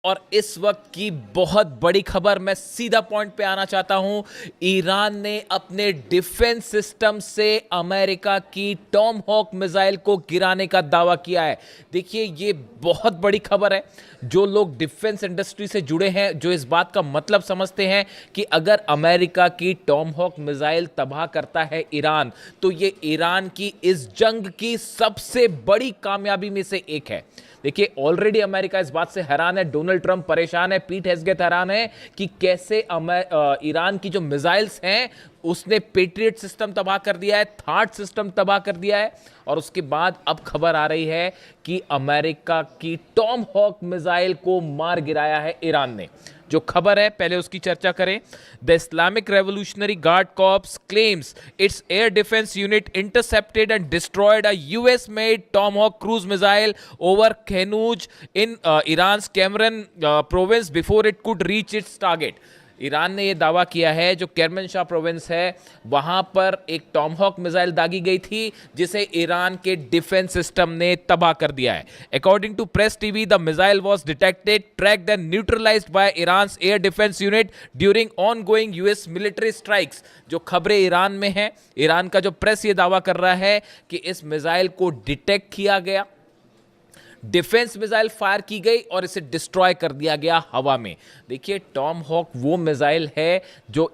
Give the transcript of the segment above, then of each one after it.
और इस वक्त की बहुत बड़ी खबर, मैं सीधा पॉइंट पे आना चाहता हूं। ईरान ने अपने डिफेंस सिस्टम से अमेरिका की टॉम हॉक मिसाइल को गिराने का दावा किया है। देखिए, ये बहुत बड़ी खबर है। जो लोग डिफेंस इंडस्ट्री से जुड़े हैं, जो इस बात का मतलब समझते हैं कि अगर अमेरिका की टॉम हॉक मिसाइल तबाह करता है ईरान, तो ये ईरान की इस जंग की सबसे बड़ी कामयाबी में से एक है। देखिए, ऑलरेडी अमेरिका इस बात से हैरान है, डोनाल्ड ट्रंप परेशान है, पीट हेग्सेथ हैरान है कि कैसे ईरान की जो मिसाइल्स हैं उसने पेट्रियट सिस्टम तबाह कर दिया है, थार्ड सिस्टम तबाह कर दिया है। और उसके बाद अब खबर आ रही है कि अमेरिका की टॉम हॉक मिसाइल को मार गिराया है ईरान ने। जो खबर है पहले उसकी चर्चा करें। The Islamic Revolutionary Guard Corps claims its air defence unit intercepted and destroyed a US made Tomahawk cruise missile over Kahnuj in Iran Kerman province before it could reach its target. Iran ने यह दावा किया है जो केरमनशाह province है वहां पर एक टॉमहॉक मिसाइल दागी गई थी जिसे ईरान के डिफेंस सिस्टम ने तबाह कर दिया है। According to press TV, the missile was detected, tracked and neutralised by Iran air defence unit during ongoing US military strikes. जो खबरें ईरान में हैं, ईरान का जो प्रेस ये दावा कर रहा है कि इस मिसाइल को डिटेक्ट किया गया, डिफेंस मिसाइल फायर की गई और इसे डिस्ट्रॉय कर दिया गया हवा में। देखिए, टॉम हॉक वो मिसाइल है जो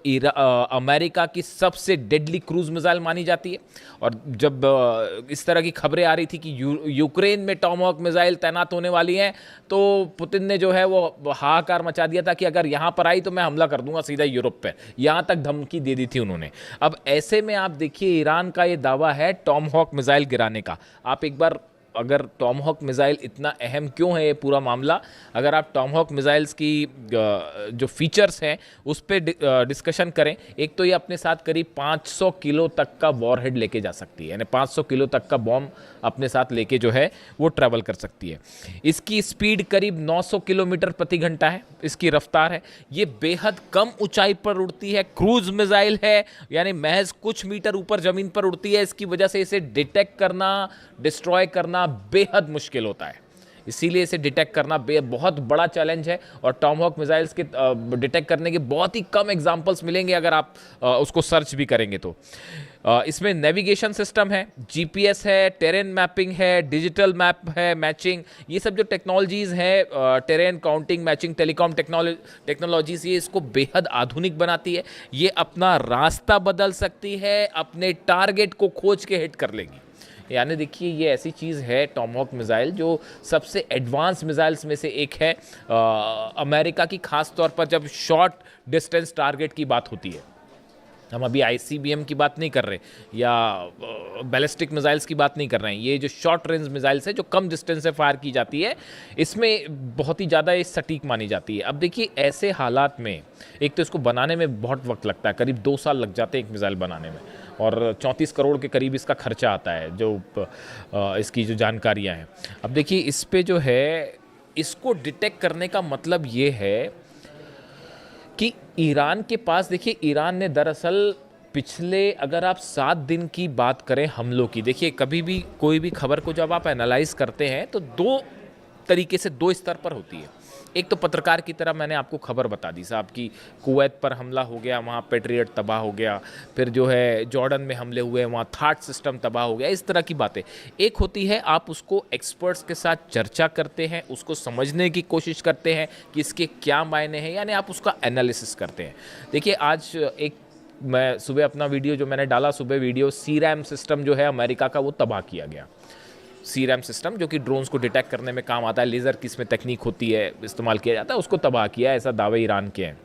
अमेरिका की सबसे डेडली क्रूज मिसाइल मानी जाती है। और जब इस तरह की खबरें आ रही थी कि यूक्रेन में टॉम हॉक मिसाइल तैनात होने वाली हैं, तो पुतिन ने जो है वो हाहाकार मचा दिया था कि अगर यहां पर आई तो मैं हमला कर दूंगा सीधा यूरोप पर। यहां तक धमकी दे दी थी उन्होंने। अब ऐसे में आप देखिए, ईरान का ये दावा है टॉम हॉक मिसाइल गिराने का। आप एक बार, अगर टॉमहॉक मिसाइल इतना अहम क्यों है ये पूरा मामला, अगर आप टॉमहॉक मिसाइल्स की जो फीचर्स हैं उस पर डिस्कशन करें। एक तो ये अपने साथ करीब 500 किलो तक का वॉरहेड लेके जा सकती है, यानी 500 किलो तक का बॉम्ब अपने साथ लेके जो है वो ट्रैवल कर सकती है। इसकी स्पीड करीब 900 किलोमीटर प्रति घंटा है, इसकी रफ्तार है। ये बेहद कम ऊंचाई पर उड़ती है, क्रूज मिसाइल है, यानी महज कुछ मीटर ऊपर जमीन पर उड़ती है। इसकी वजह से इसे डिटेक्ट करना, डिस्ट्रॉय करना बेहद मुश्किल होता है। इसीलिए इसे डिटेक्ट करना बहुत बड़ा चैलेंज है। और टॉमहॉक मिसाइल्स के डिटेक्ट करने के बहुत ही कम एग्जांपल्स मिलेंगे अगर आप उसको सर्च भी करेंगे तो। इसमें नेविगेशन सिस्टम है, जीपीएस है, टेरेन मैपिंग है, डिजिटल मैप है, मैचिंग, ये सब जो टेक्नोलॉजीज हैं, terrain counting, matching, telecom technologies, ये इसको बेहद आधुनिक बनाती है। ये अपना रास्ता बदल सकती है, अपने टारगेट को खोज के हिट कर लेगी। यानी देखिए, ये ऐसी चीज़ है टॉमहॉक मिसाइल जो सबसे एडवांस मिसाइल्स में से एक है अमेरिका की, खास तौर पर जब शॉर्ट डिस्टेंस टारगेट की बात होती है। हम अभी आईसीबीएम की बात नहीं कर रहे या बैलिस्टिक मिसाइल्स की बात नहीं कर रहे हैं। ये जो शॉर्ट रेंज मिसाइल्स है जो कम डिस्टेंस से फायर की जाती है, इसमें बहुत ही ज़्यादा ये सटीक मानी जाती है। अब देखिए, ऐसे हालात में एक तो इसको बनाने में बहुत वक्त लगता है, करीब 2 साल लग जाते हैं एक मिसाइल बनाने में, और 34 करोड़ के करीब इसका खर्चा आता है, जो इसकी जो जानकारियाँ हैं। अब देखिए, इस पे जो है, इसको डिटेक्ट करने का मतलब ये है कि ईरान के पास, देखिए, ईरान ने दरअसल पिछले, अगर आप 7 दिन की बात करें हमलों की, देखिए कभी भी कोई भी खबर को जब आप एनालाइज करते हैं तो 2 तरीके से, 2 स्तर पर होती है। एक तो पत्रकार की तरह मैंने आपको खबर बता दी साहब कि कुवैत पर हमला हो गया, वहाँ पेट्रियट तबाह हो गया, फिर जो है जॉर्डन में हमले हुए, वहाँ थार्ड सिस्टम तबाह हो गया, इस तरह की बातें। एक होती है आप उसको एक्सपर्ट्स के साथ चर्चा करते हैं, उसको समझने की कोशिश करते हैं कि इसके क्या मायने हैं, यानी आप उसका एनालिसिस करते हैं। देखिए, आज एक, मैं सुबह अपना वीडियो जो मैंने डाला, सुबह वीडियो, सीरैम सिस्टम जो है अमेरिका का, वो तबाह किया गया। सीरैम सिस्टम जो कि ड्रोन्स को डिटेक्ट करने में काम आता है, लेज़र की इसमें तकनीक होती है, इस्तेमाल किया जाता है, उसको तबाह किया, ऐसा दावे ईरान के हैं।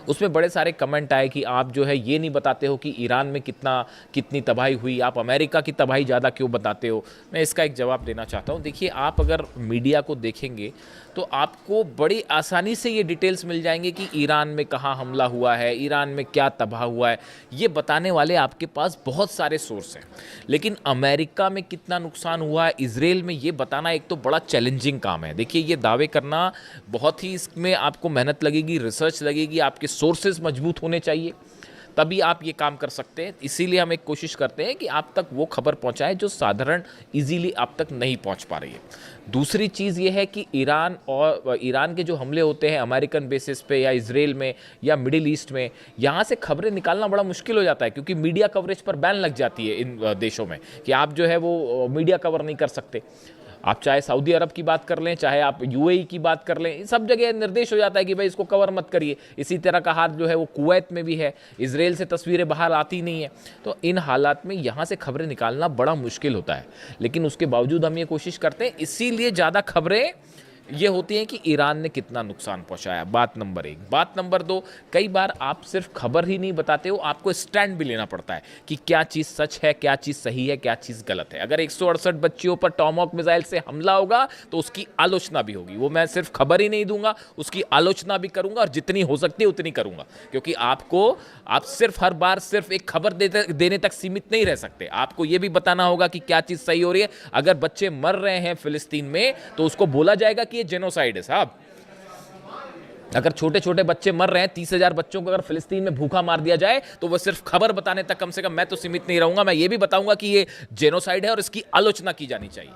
उसमें बड़े सारे कमेंट आए कि आप जो है ये नहीं बताते हो कि ईरान में कितनी तबाही हुई, आप अमेरिका की तबाही ज़्यादा क्यों बताते हो। मैं इसका एक जवाब देना चाहता हूँ। देखिए, आप अगर मीडिया को देखेंगे तो आपको बड़ी आसानी से ये डिटेल्स मिल जाएंगे कि ईरान में कहाँ हमला हुआ है, ईरान में क्या तबाह हुआ है, ये बताने वाले आपके पास बहुत सारे सोर्स हैं। लेकिन अमेरिका में कितना नुकसान हुआ है, इजराइल में, ये बताना एक तो बड़ा चैलेंजिंग काम है। देखिए, ये दावे करना बहुत ही, इसमें आपको मेहनत लगेगी, रिसर्च लगेगी, आपके सोर्सेज मजबूत होने चाहिए। तभी आप ये काम कर सकते हैं। इसीलिए हम एक कोशिश करते हैं कि आप तक वो खबर पहुंचाएं जो साधारण इजीली आप तक नहीं पहुंच पा रही है। दूसरी चीज़ ये है कि ईरान के जो हमले होते हैं अमेरिकन बेसिस पे या इजराइल में या मिडिल ईस्ट में, यहाँ से खबरें निकालना बड़ा मुश्किल हो जाता है, क्योंकि मीडिया कवरेज पर बैन लग जाती है इन देशों में कि आप जो है वो मीडिया कवर नहीं कर सकते। आप चाहे सऊदी अरब की बात कर लें, चाहे आप यूएई की बात कर लें, सब जगह निर्देश हो जाता है कि भाई इसको कवर मत करिए। इसी तरह का हाल जो है वो कुवैत में भी है, इजराइल से तस्वीरें बाहर आती नहीं है। तो इन हालात में यहाँ से खबरें निकालना बड़ा मुश्किल होता है, लेकिन उसके बावजूद हम ये कोशिश करते हैं। इसीलिए ज़्यादा खबरें ये होती हैं कि ईरान ने कितना नुकसान पहुंचाया, बात नंबर 1। बात नंबर 2, कई बार आप सिर्फ खबर ही नहीं बताते हो, आपको स्टैंड भी लेना पड़ता है कि क्या चीज़ सच है, क्या चीज़ सही है, क्या चीज़ गलत है। अगर 168 बच्चियों पर टॉमहॉक मिसाइल से हमला होगा तो उसकी आलोचना भी होगी। वो मैं सिर्फ खबर ही नहीं दूंगा, उसकी आलोचना भी करूंगा, और जितनी हो सकती है उतनी करूंगा, क्योंकि आप सिर्फ हर बार सिर्फ एक खबर देने तक सीमित नहीं रह सकते। आपको ये भी बताना होगा कि क्या चीज़ सही हो रही है। अगर बच्चे मर रहे हैं फिलिस्तीन में तो उसको बोला जाएगा कि ये जेनोसाइड है साहब। अगर छोटे छोटे बच्चे मर रहे हैं, 30,000 बच्चों को अगर फिलिस्तीन में भूखा मार दिया जाए तो वह सिर्फ खबर बताने तक कम से कम मैं तो सीमित नहीं रहूंगा। मैं ये भी बताऊंगा कि ये जेनोसाइड है और इसकी आलोचना की जानी चाहिए।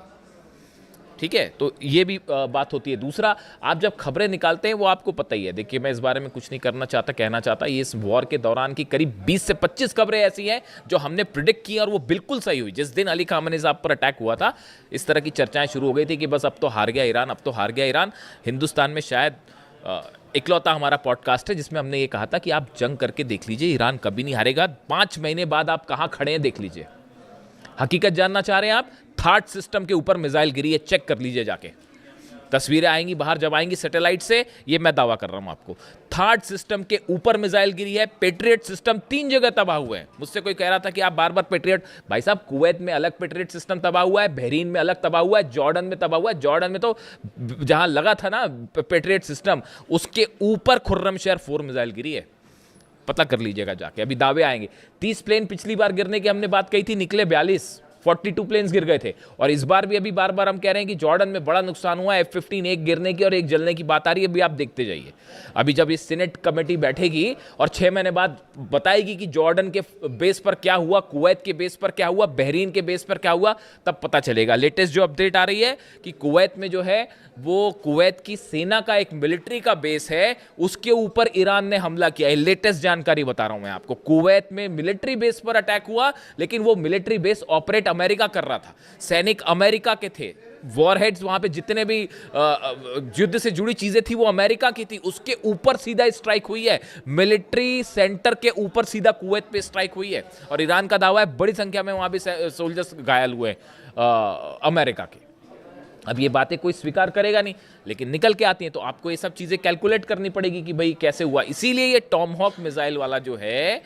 ठीक है, तो ये भी बात होती है। दूसरा, आप जब खबरें निकालते हैं वो आपको पता ही है। देखिए, मैं इस बारे में कुछ नहीं कहना चाहता। ये इस वॉर के दौरान की करीब 20 से 25 खबरें ऐसी हैं जो हमने प्रिडिक्ट की और वो बिल्कुल सही हुई। जिस दिन अली खामेनी साहब पर अटैक हुआ था, इस तरह की चर्चाएं शुरू हो गई थी कि बस अब तो हार गया ईरान, अब तो हार गया ईरान। हिंदुस्तान में शायद इकलौता हमारा पॉडकास्ट है जिसमें हमने ये कहा था कि आप जंग करके देख लीजिए, ईरान कभी नहीं हारेगा। 5 महीने बाद आप कहाँ खड़े हैं देख लीजिए। हकीकत जानना चाह रहे हैं आप? थार्ड सिस्टम के ऊपर मिसाइल गिरी है, चेक कर लीजिए जाके। तस्वीरें आएंगी बाहर, जब आएंगी सैटेलाइट से, ये मैं दावा कर रहा हूं आपको। थार्ड सिस्टम के ऊपर मिसाइल गिरी है। पेट्रियट सिस्टम 3 जगह तबाह हुए हैं। मुझसे कोई कह रहा था कि आप बार बार पेट्रियट, भाई साहब, कुवैत में अलग पेट्रियट सिस्टम तबाह हुआ है, बहरीन में अलग तबाह हुआ है, जॉर्डन में तबाह हुआ है। जॉर्डन में तो जहां लगा था ना पेट्रियट सिस्टम, उसके ऊपर खुर्रमशहर 4 मिसाइल गिरी है। पता कर लीजिएगा जाके, अभी दावे आएंगे। 30 प्लेन पिछली बार गिरने की हमने बात कही थी, निकले 42, 42 प्लेन्स गिर गए थे। और इस बार भी अभी बार बार हम कह रहे हैं कि जॉर्डन में बड़ा नुकसान हुआ है। F-15 एक गिरने की और एक जलने की बात आ रही है, अभी आप देखते जाइए। अभी जब ये सीनेट कमेटी बैठेगी और 6 महीने बाद बताएगी कि जॉर्डन के बेस पर क्या हुआ, कुवैत के बेस पर क्या हुआ, बहरीन के बेस पर क्या हुआ, तब पता चलेगा। लेटेस्ट जो अपडेट आ रही है कि कुवैत में जो है वो कुवैत की सेना का एक मिलिट्री का बेस है, उसके ऊपर ईरान ने हमला किया है। लेटेस्ट जानकारी बता रहा हूं मैं आपको। कुवैत में मिलिट्री बेस पर अटैक हुआ, लेकिन वो मिलिट्री बेस ऑपरेट अमेरिका कर रहा था, सैनिक अमेरिका के थे, वॉरहेड्स वहां पे जितने भी युद्ध से जुड़ी चीजें थी वो अमेरिका की थी। उसके ऊपर सीधा स्ट्राइक हुई है, मिलिट्री सेंटर के ऊपर सीधा कुवैत पे स्ट्राइक हुई है। और ईरान का दावा है बड़ी संख्या में वहां भी सोल्जर्स घायल हुए अमेरिका के। अब ये बातें कोई स्वीकार करेगा नहीं, लेकिन निकल के आती हैं, तो आपको ये सब चीजें कैलकुलेट करनी पड़ेगी कि भाई कैसे हुआ। इसीलिए ये टॉमहॉक मिसाइल वाला जो है,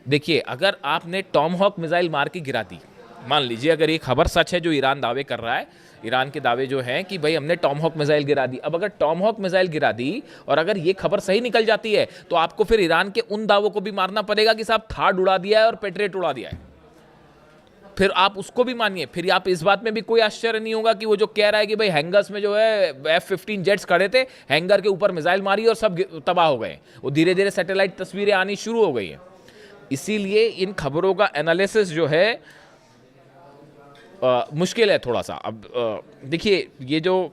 देखिए, अगर आपने टॉमहॉक मिसाइल मार के गिरा दी, मान लीजिए अगर ये खबर सच है जो ईरान दावे कर रहा है, ईरान के दावे जो हैं कि भाई हमने टॉमहॉक मिसाइल गिरा दी। अब अगर टॉमहॉक मिसाइल गिरा दी और अगर ये खबर सही निकल जाती है, तो आपको फिर ईरान के उन दावों को भी मारना पड़ेगा कि साहब थार्ड उड़ा दिया है और पेट्रियट उड़ा दिया है। फिर आप उसको भी मानिए। फिर आप इस बात में भी कोई आश्चर्य नहीं होगा कि वो जो कह रहा है कि भाई हैंगर्स में जो है F-15 जेट्स खड़े थे, हैंगर के ऊपर मिसाइल मारी और सब तबाह हो गए। वो धीरे धीरे सैटेलाइट तस्वीरें आनी शुरू हो गई हैं। इसीलिए इन खबरों का एनालिसिस जो है मुश्किल है थोड़ा सा। अब देखिए, ये जो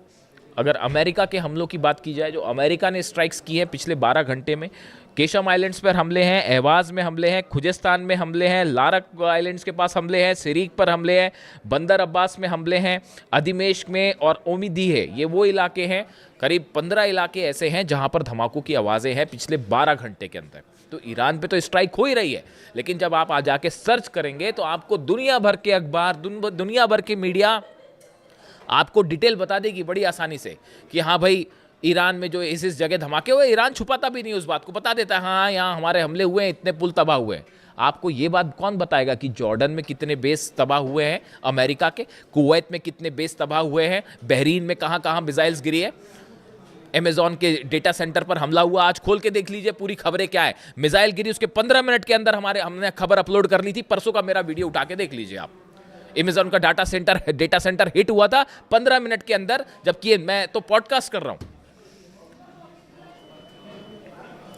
अगर अमेरिका के हमलों की बात की जाए, जो अमेरिका ने स्ट्राइक्स की है पिछले 12 घंटे में, केशम आइलैंड्स पर हमले हैं, एहवाज में हमले हैं, खुजेस्तान में हमले हैं, लारक आइलैंड्स के पास हमले हैं, सिरीक पर हमले हैं, बंदर अब्बास में हमले हैं, अधिमेश्क में और ओमिदी है, ये वो इलाके हैं। करीब 15 इलाके ऐसे हैं जहां पर धमाकों की आवाज़ें हैं पिछले 12 घंटे के अंदर। तो ईरान पे तो स्ट्राइक हो ही रही है, लेकिन जब आप आ जाके सर्च करेंगे तो आपको दुनिया भर के अखबार, दुनिया भर के मीडिया आपको डिटेल बता देगी बड़ी आसानी से कि हाँ भाई, ईरान में जो इस जगह धमाके हुए, ईरान छुपाता भी नहीं उस बात को, बता देता है हाँ यहाँ हमारे हमले हुए हैं, इतने पुल तबाह हुए हैं। आपको ये बात कौन बताएगा कि जॉर्डन में कितने बेस तबाह हुए हैं अमेरिका के, कुवैत में कितने बेस तबाह हुए हैं, बहरीन में कहाँ कहाँ मिसाइल्स गिरी है, अमेज़न के डेटा सेंटर पर हमला हुआ, आज खोल के देख लीजिए पूरी खबरें क्या है। मिसाइल गिरी, उसके 15 मिनट के अंदर हमने खबर अपलोड कर ली थी, परसों का मेरा वीडियो उठा के देख लीजिए आप। अमेज़न का डेटा सेंटर हिट हुआ था 15 मिनट के अंदर, जबकि मैं तो पॉडकास्ट कर रहा हूं।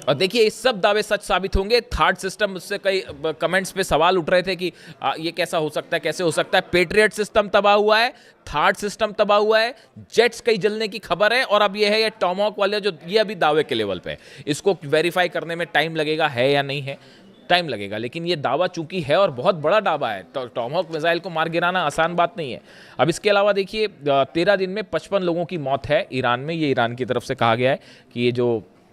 और देखिए ये सब दावे सच साबित होंगे। थर्ड सिस्टम, उससे कई कमेंट्स पे सवाल उठ रहे थे कि ये कैसा हो सकता है, कैसे हो सकता है। पेट्रियट सिस्टम तबाह हुआ है, थर्ड सिस्टम तबाह हुआ है, जेट्स कई जलने की खबर है, और अब ये है ये टॉमहॉक वाले जो ये अभी दावे के लेवल पे है। इसको वेरीफाई करने में टाइम लगेगा, है या नहीं है, टाइम लगेगा, लेकिन ये दावा चूंकि है और बहुत बड़ा दावा है, तो टॉमहॉक मिसाइल को मार गिराना आसान बात नहीं है। अब इसके अलावा देखिए 13 दिन में 55 लोगों की मौत है ईरान में। ये ईरान की तरफ से कहा गया है कि ये जो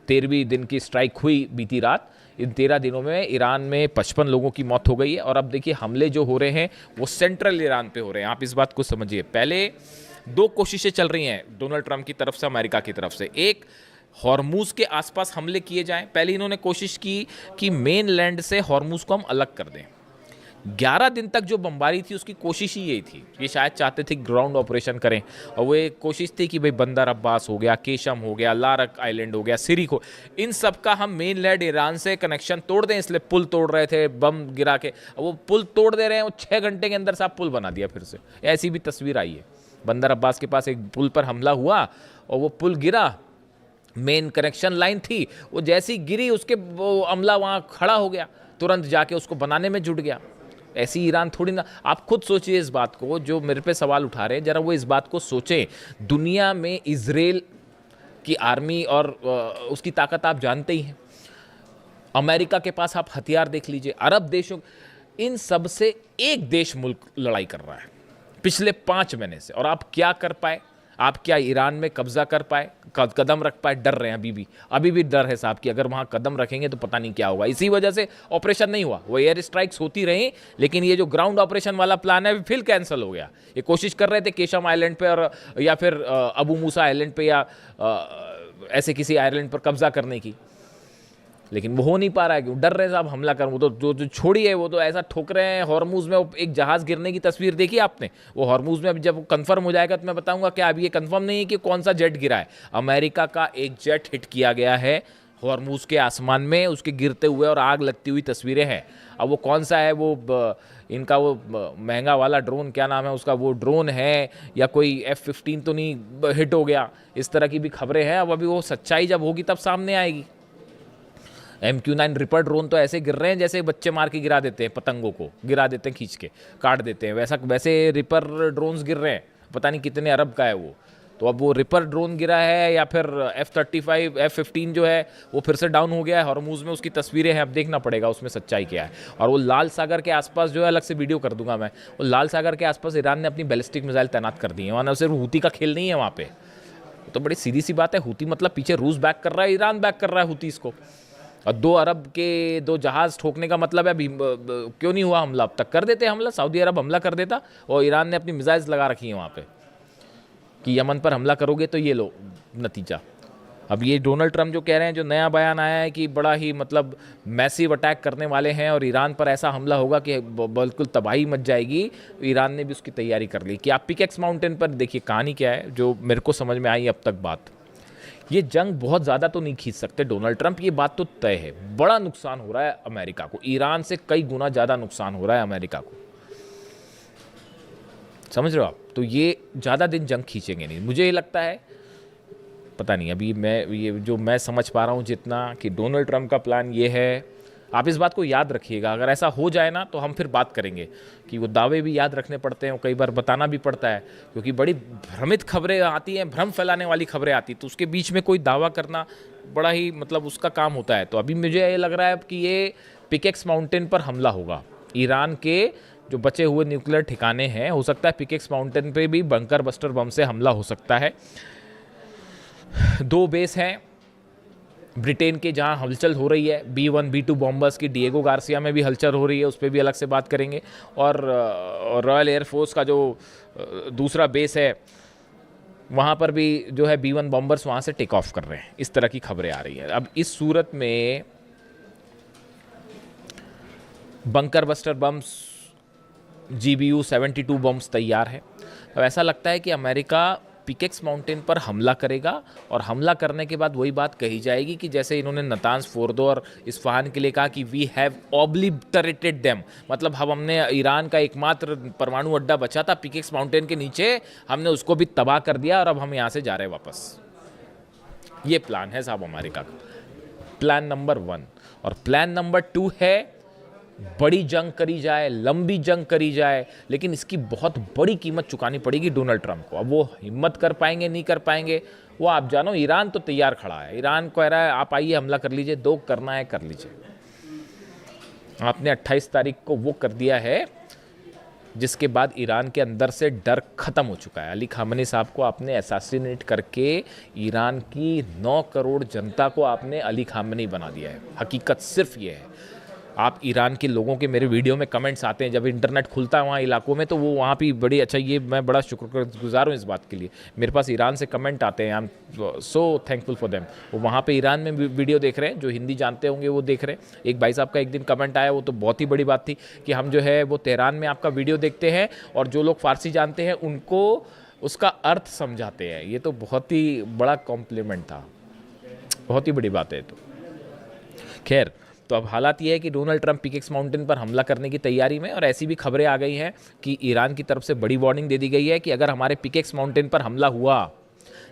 13वीं दिन की स्ट्राइक हुई बीती रात, इन 13 दिनों में ईरान में 55 लोगों की मौत हो गई है। और अब देखिए हमले जो हो रहे हैं वो सेंट्रल ईरान पे हो रहे हैं। आप इस बात को समझिए। पहले 2 कोशिशें चल रही हैं डोनाल्ड ट्रंप की तरफ से, अमेरिका की तरफ से। एक, हॉर्मूज के आसपास हमले किए जाएं। पहले इन्होंने कोशिश की कि मेन लैंड से हॉर्मूज को हम अलग कर दें। 11 दिन तक जो बमबारी थी उसकी कोशिश ही यही थी। ये शायद चाहते थे ग्राउंड ऑपरेशन करें, और वो एक कोशिश थी कि भाई बंदर अब्बास हो गया, केशम हो गया, लारक आइलैंड हो गया, सिरिक हो, इन सब का हम मेन लैंड ईरान से कनेक्शन तोड़ दें। इसलिए पुल तोड़ रहे थे बम गिरा के। वो पुल तोड़ दे रहे हैं, वो 6 घंटे के अंदर साहब पुल बना दिया फिर से। ऐसी भी तस्वीर आई है। बंदर अब्बास के पास एक पुल पर हमला हुआ और वो पुल गिरा, मेन कनेक्शन लाइन थी, वो जैसी गिरी उसके वो अमला वहाँ खड़ा हो गया, तुरंत जाके उसको बनाने में जुट गया। ऐसी ईरान थोड़ी ना। आप खुद सोचिए इस बात को, जो मेरे पे सवाल उठा रहे हैं, जरा वो इस बात को सोचें। दुनिया में इजराइल की आर्मी और उसकी ताकत आप जानते ही हैं। अमेरिका के पास आप हथियार देख लीजिए, अरब देशों, इन सब से एक देश मुल्क लड़ाई कर रहा है पिछले 5 महीने से। और आप क्या कर पाए? आप क्या ईरान में कब्जा कर पाए, कदम रख पाए? डर रहे हैं अभी भी डर है साहब कि अगर वहाँ कदम रखेंगे तो पता नहीं क्या होगा। इसी वजह से ऑपरेशन नहीं हुआ। वो एयर स्ट्राइक्स होती रही, लेकिन ये जो ग्राउंड ऑपरेशन वाला प्लान है फिर कैंसिल हो गया। ये कोशिश कर रहे थे केशम आइलैंड पे और या फिर अबू मूसा आइलैंड पे या ऐसे किसी आइलैंड पर कब्जा करने की, लेकिन वो हो नहीं पा रहा है। क्यों? डर रहे हैं साहब हमला कर। वो तो जो छोड़ी है, वो तो ऐसा ठोक रहे हैं। हॉर्मूज में एक जहाज़ गिरने की तस्वीर देखी आपने? वो हॉर्मूज में अभी जब कंफर्म हो जाएगा तो मैं बताऊंगा क्या। अभी ये कंफर्म नहीं है कि कौन सा जेट गिरा है। अमेरिका का एक जेट हिट किया गया है हॉर्मूज के आसमान में, उसके गिरते हुए और आग लगती हुई तस्वीरें हैं। अब वो कौन सा है, वो इनका वो महंगा वाला ड्रोन, क्या नाम है उसका, वो ड्रोन है या कोई F-15 तो नहीं हिट हो गया? इस तरह की भी खबरें हैं। अब अभी वो सच्चाई जब होगी तब सामने आएगी। MQ-9 रिपर ड्रोन तो ऐसे गिर रहे हैं जैसे बच्चे मार के गिरा देते हैं, पतंगों को गिरा देते हैं, खींच के काट देते हैं, वैसे रिपर ड्रोन्स गिर रहे हैं। पता नहीं कितने अरब का है वो। तो अब वो रिपर ड्रोन गिरा है या फिर F-35 F-15 जो है वो फिर से डाउन हो गया है हॉर्मूज में। उसकी तस्वीरें हैं, अब देखना पड़ेगा उसमें सच्चाई क्या है। और वो लाल सागर के आसपास जो है, अलग से वीडियो कर दूंगा मैं, वो लाल सागर के आसपास ईरान ने अपनी बैलिस्टिक मिसाइल तैनात कर दी है। वहाँ सिर्फ हूती का खेल नहीं है वहाँ पे। तो बड़ी सीधी सी बात है, हूती मतलब पीछे रूस बैक कर रहा है, ईरान बैक कर रहा है हूतीस को। और 2 अरब के 2 जहाज़ ठोकने का मतलब है क्यों नहीं हुआ हमला? अब तक कर देते हमला, सऊदी अरब हमला कर देता। और ईरान ने अपनी मिसाइल्स लगा रखी हैं वहाँ पे कि यमन पर हमला करोगे तो ये लो नतीजा। अब ये डोनाल्ड ट्रंप जो कह रहे हैं, जो नया बयान आया है कि बड़ा ही मतलब मैसिव अटैक करने वाले हैं और ईरान पर ऐसा हमला होगा कि बिल्कुल तबाही मच जाएगी, ईरान ने भी उसकी तैयारी कर ली। कि आप पिकेक्स माउंटेन पर देखिए कहानी क्या है, जो मेरे को समझ में आई अब तक बात। ये जंग बहुत ज़्यादा तो नहीं खींच सकते डोनाल्ड ट्रंप, ये बात तो तय है। बड़ा नुकसान हो रहा है अमेरिका को, ईरान से कई गुना ज़्यादा नुकसान हो रहा है अमेरिका को, समझ रहे हो आप? तो ये ज़्यादा दिन जंग खींचेंगे नहीं, मुझे ये लगता है। पता नहीं, अभी मैं समझ पा रहा हूँ जितना, कि डोनाल्ड ट्रंप का प्लान ये है। आप इस बात को याद रखिएगा, अगर ऐसा हो जाए ना तो हम फिर बात करेंगे कि वो दावे भी याद रखने पड़ते हैं, कई बार बताना भी पड़ता है, क्योंकि बड़ी भ्रमित खबरें आती हैं, भ्रम फैलाने वाली खबरें आती, तो उसके बीच में कोई दावा करना बड़ा ही मतलब उसका काम होता है। तो अभी मुझे ये लग रहा है कि ये पिकेक्स माउंटेन पर हमला होगा। ईरान के जो बचे हुए न्यूक्लियर ठिकाने हैं, हो सकता है पिकेक्स माउंटेन पे भी बंकर बस्टर बम से हमला हो सकता है। 2 बेस हैं ब्रिटेन के जहां हलचल हो रही है, B-1 B-2 बॉम्बर्स की डिएगो गार्सिया में भी हलचल हो रही है, उस पर भी अलग से बात करेंगे। और रॉयल एयरफोर्स का जो दूसरा बेस है वहाँ पर भी जो है B-1 बॉम्बर्स वहाँ से टेक ऑफ कर रहे हैं। इस तरह की खबरें आ रही हैं। अब इस सूरत में bunker buster bumps GBU-72 bumps तैयार है। अब ऐसा लगता है कि अमेरिका पिकेक्स माउंटेन पर हमला करेगा, और हमला करने के बाद वही बात कही जाएगी कि जैसे इन्होंने नतांज फोर्दो और इस्फहान के लिए कहा कि वी हैव ऑब्लिटरेटेड देम, मतलब हमने ईरान का एकमात्र परमाणु अड्डा बचा था पिकेक्स माउंटेन के नीचे, हमने उसको भी तबाह कर दिया और अब हम यहाँ से जा रहे हैं वापस। ये प्लान है साहब अमेरिका का। Plan number 1। और प्लान नंबर 2 है बड़ी जंग करी जाए, लंबी जंग करी जाए, लेकिन इसकी बहुत बड़ी कीमत चुकानी पड़ेगी डोनाल्ड ट्रंप को। अब वो हिम्मत कर पाएंगे नहीं कर पाएंगे वो आप जानो। ईरान तो तैयार खड़ा है, ईरान कह रहा है आप आइए हमला कर लीजिए, दो करना है कर लीजिए। आपने 28 तारीख को वो कर दिया है जिसके बाद ईरान के अंदर से डर खत्म हो चुका है। अली खामनी साहब को आपने असैसिनेट करके ईरान की 9 करोड़ जनता को आपने अली खामनी बना दिया है। हकीकत सिर्फ ये है। आप ईरान के लोगों के मेरे वीडियो में कमेंट्स आते हैं, जब इंटरनेट खुलता है वहाँ इलाकों में, तो वो वहाँ भी बड़ी अच्छा, ये मैं बड़ा शुक्रगुजार हूँ इस बात के लिए। मेरे पास ईरान से कमेंट आते हैं, I am so thankful for them. वो वहाँ पे ईरान में वीडियो देख रहे हैं, जो हिंदी जानते होंगे वो देख रहे हैं। एक भाई साहब का एक दिन कमेंट आया, वो तो बहुत ही बड़ी बात थी कि हम जो है वो तेहरान में आपका वीडियो देखते हैं और जो लोग फारसी जानते हैं उनको उसका अर्थ समझाते हैं। ये तो बहुत ही बड़ा कॉम्प्लीमेंट था, बहुत ही बड़ी बात है। तो खैर, तो अब हालात ये है कि डोनाल्ड ट्रंप पिकेक्स माउंटेन पर हमला करने की तैयारी में, और ऐसी भी खबरें आ गई हैं कि ईरान की तरफ से बड़ी वार्निंग दे दी गई है कि अगर हमारे पिकेक्स माउंटेन पर हमला हुआ,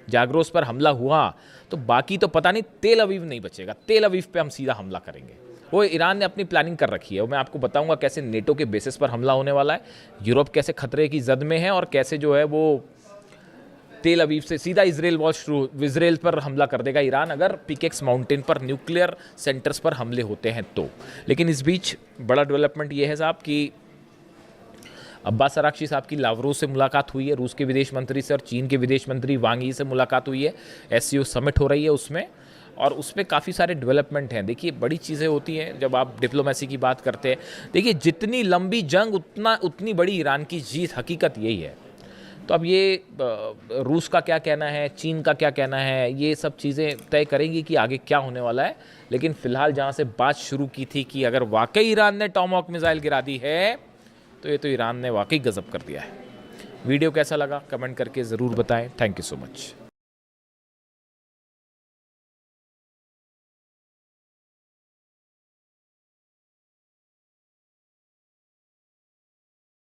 जाग्रोस पर हमला हुआ, तो बाकी तो पता नहीं तेल अवीव नहीं बचेगा। तेल अवीव पे हम सीधा हमला करेंगे। वो ईरान ने अपनी प्लानिंग कर रखी है। और मैं आपको बताऊंगा कैसे नेटो के बेसिस पर हमला होने वाला है, यूरोप कैसे खतरे की जद में है, और कैसे जो है वो तेल अवीव से सीधा इजराइल पर हमला कर देगा ईरान अगर पिकेक्स माउंटेन पर न्यूक्लियर सेंटर्स पर हमले होते हैं तो। लेकिन इस बीच बड़ा डेवलपमेंट ये है साहब कि अब्बास अराक्ची साहब की लावरोव से मुलाकात हुई है, रूस के विदेश मंत्री से, और चीन के विदेश मंत्री वांग यी से मुलाकात हुई है। एससीओ समिट हो रही है उसमें, और उसमें काफ़ी सारे डेवलपमेंट हैं। देखिए, बड़ी चीज़ें होती हैं जब आप डिप्लोमेसी की बात करते हैं। देखिए, जितनी लंबी जंग उतनी बड़ी ईरान की जीत, हकीकत यही है। तो अब ये रूस का क्या कहना है, चीन का क्या कहना है, ये सब चीज़ें तय करेंगी कि आगे क्या होने वाला है। लेकिन फ़िलहाल जहाँ से बात शुरू की थी कि अगर वाकई ईरान ने टॉमहॉक मिसाइल गिरा दी है, तो ये तो ईरान ने वाकई गजब कर दिया है। वीडियो कैसा लगा कमेंट करके ज़रूर बताएं। Thank you so much.